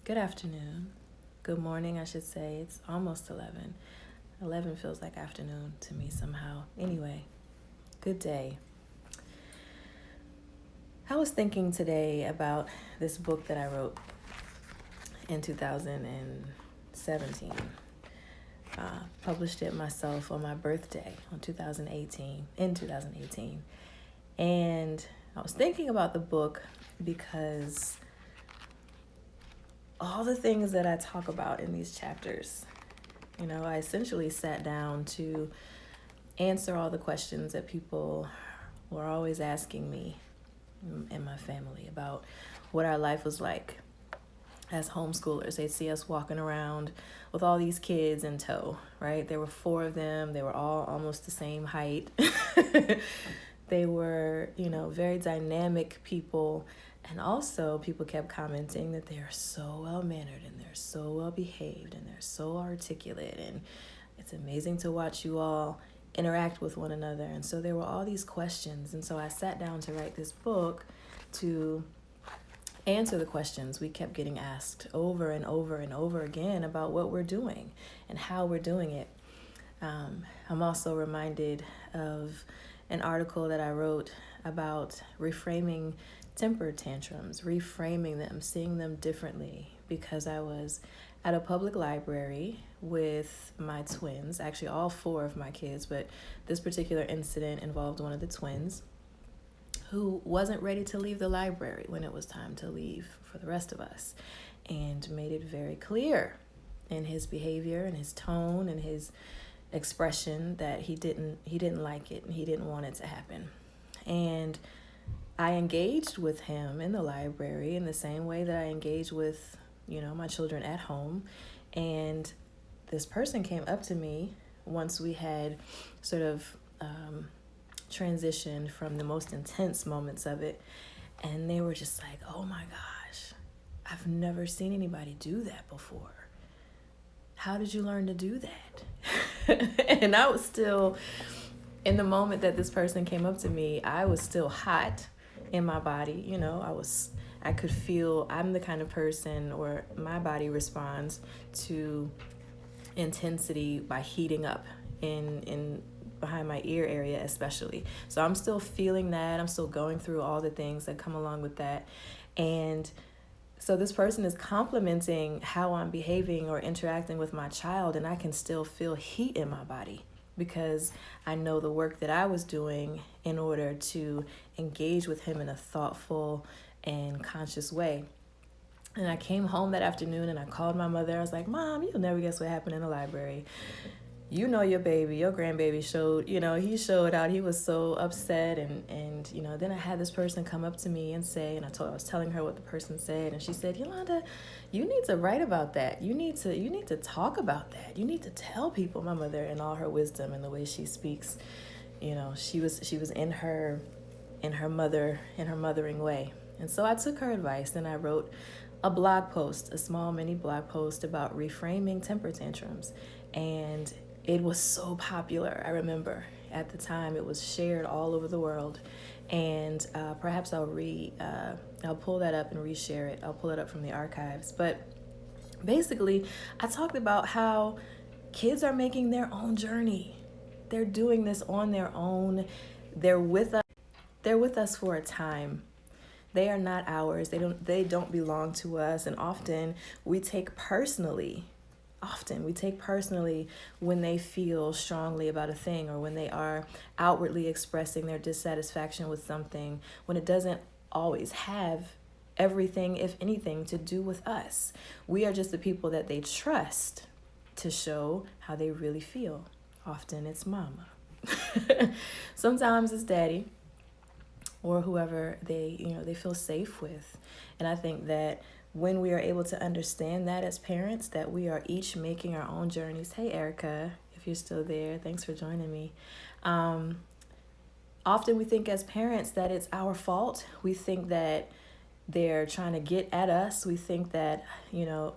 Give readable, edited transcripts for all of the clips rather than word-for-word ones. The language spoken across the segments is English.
Good afternoon. Good morning, I should say. It's almost 11. 11 feels like afternoon to me somehow. Anyway, good day. I was thinking today about this book that I wrote in 2017. Published it myself on my birthday in 2018. And I was thinking about the book because all the things that I talk about in these chapters, I essentially sat down to answer all the questions that people were always asking me and my family about what our life was like as homeschoolers. They'd see us walking around with all these kids in tow, right? There were 4 of them. They were all almost the same height. They were, very dynamic people. And also, people kept commenting that they are so well-mannered and they're so well-behaved and they're so articulate. And it's amazing to watch you all interact with one another. And so there were all these questions. And so I sat down to write this book to answer the questions we kept getting asked over and over and over again about what we're doing and how we're doing it. I'm also reminded of an article that I wrote about reframing temper tantrums, reframing them, seeing them differently, because I was at a public library with my twins, actually all 4 of my kids, but this particular incident involved one of the twins who wasn't ready to leave the library when it was time to leave for the rest of us, and made it very clear in his behavior and his tone and his expression that he didn't like it and he didn't want it to happen. And I engaged with him in the library in the same way that I engage with, my children at home. And this person came up to me once we had sort of transitioned from the most intense moments of it. And they were just like, oh my gosh, I've never seen anybody do that before. How did you learn to do that? And I was still, in the moment that this person came up to me, I was still hot in my body. I could feel, I'm the kind of person, or my body responds to intensity by heating up in behind my ear area especially. So I'm still feeling that. I'm still going through all the things that come along with that. And so this person is complimenting how I'm behaving or interacting with my child, and I can still feel heat in my body because I know the work that I was doing in order to engage with him in a thoughtful and conscious way. And I came home that afternoon and I called my mother. I was like, Mom, you'll never guess what happened in the library. Your baby, your grandbaby showed, he showed out. He was so upset. And then I had this person come up to me and say, and I was telling her what the person said. And she said, Yolanda, you need to write about that. You need to talk about that. You need to tell people. My mother, in all her wisdom and the way she speaks, she was in her mothering way. And so I took her advice and I wrote a blog post, a small mini blog post about reframing temper tantrums. And it was so popular. I remember at the time it was shared all over the world. And perhaps I'll pull that up and reshare it. I'll pull it up from the archives. But basically, I talked about how kids are making their own journey. They're doing this on their own. They're with us for a time. They are not ours. They don't belong to us. And often we take personally when they feel strongly about a thing, or when they are outwardly expressing their dissatisfaction with something, when it doesn't always have everything, if anything, to do with us. We are just the people that they trust to show how they really feel. Often it's mama. Sometimes it's daddy, or whoever they feel safe with. And I think that when we are able to understand that as parents, that we are each making our own journeys. Hey, Erica, if you're still there, thanks for joining me. Often we think as parents that it's our fault. We think that they're trying to get at us. We think that,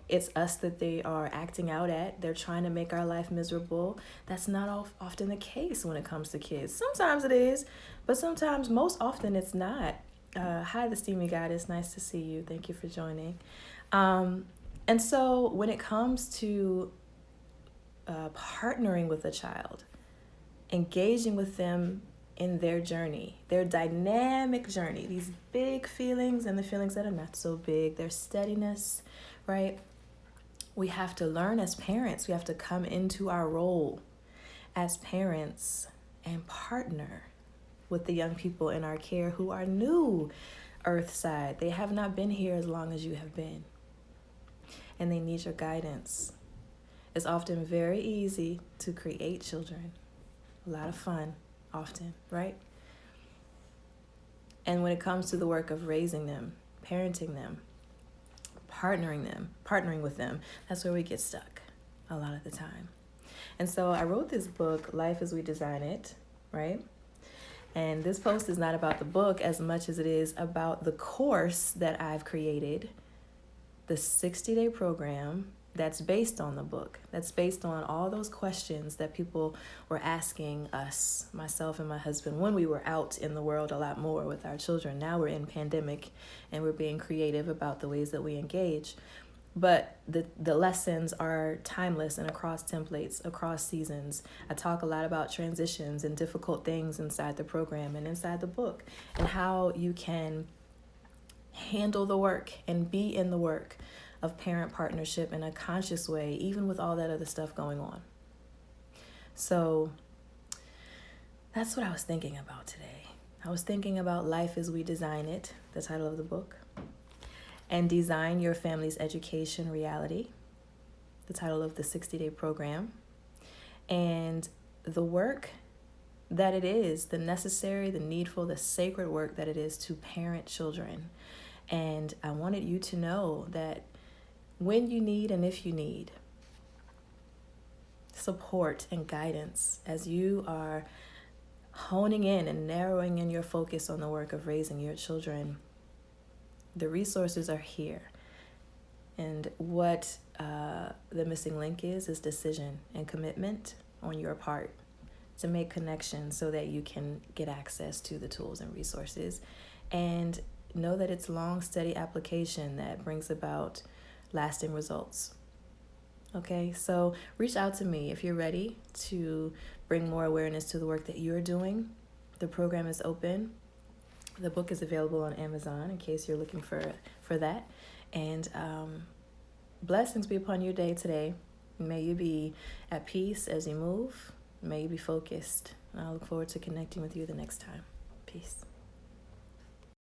it's us that they are acting out at. They're trying to make our life miserable. That's not often the case when it comes to kids. Sometimes it is, but sometimes, most often, it's not. Hi, the Steamy Goddess. Nice to see you. Thank you for joining. And so when it comes to partnering with a child, engaging with them in their journey, their dynamic journey, these big feelings and the feelings that are not so big, their steadiness, right? We have to learn as parents, we have to come into our role as parents and partner with the young people in our care who are new earthside. They have not been here as long as you have been, and they need your guidance. It's often very easy to create children, a lot of fun often, right? And when it comes to the work of raising them, parenting them, partnering with them, that's where we get stuck a lot of the time. And so I wrote this book, Life as We Design It, right? And this post is not about the book as much as it is about the course that I've created, the 60-day program that's based on the book, that's based on all those questions that people were asking us, myself and my husband, when we were out in the world a lot more with our children. Now we're in pandemic and we're being creative about the ways that we engage. But the lessons are timeless and across templates, across seasons. I talk a lot about transitions and difficult things inside the program and inside the book, and how you can handle the work and be in the work of parent partnership in a conscious way, even with all that other stuff going on. So that's what I was thinking about today. I was thinking about Life as We Design It, the title of the book, and Design Your Family's Education Reality, the title of the 60-day program, and the work that it is, the necessary, the needful, the sacred work that it is to parent children. And I wanted you to know that when you need and if you need support and guidance as you are honing in and narrowing in your focus on the work of raising your children, the resources are here. And what the missing link is decision and commitment on your part to make connections so that you can get access to the tools and resources. And know that it's long, steady application that brings about lasting results. Okay, so reach out to me if you're ready to bring more awareness to the work that you're doing. The program is open. The book is available on Amazon in case you're looking for that. And blessings be upon your day today. May you be at peace as you move. May you be focused. And I look forward to connecting with you the next time. Peace.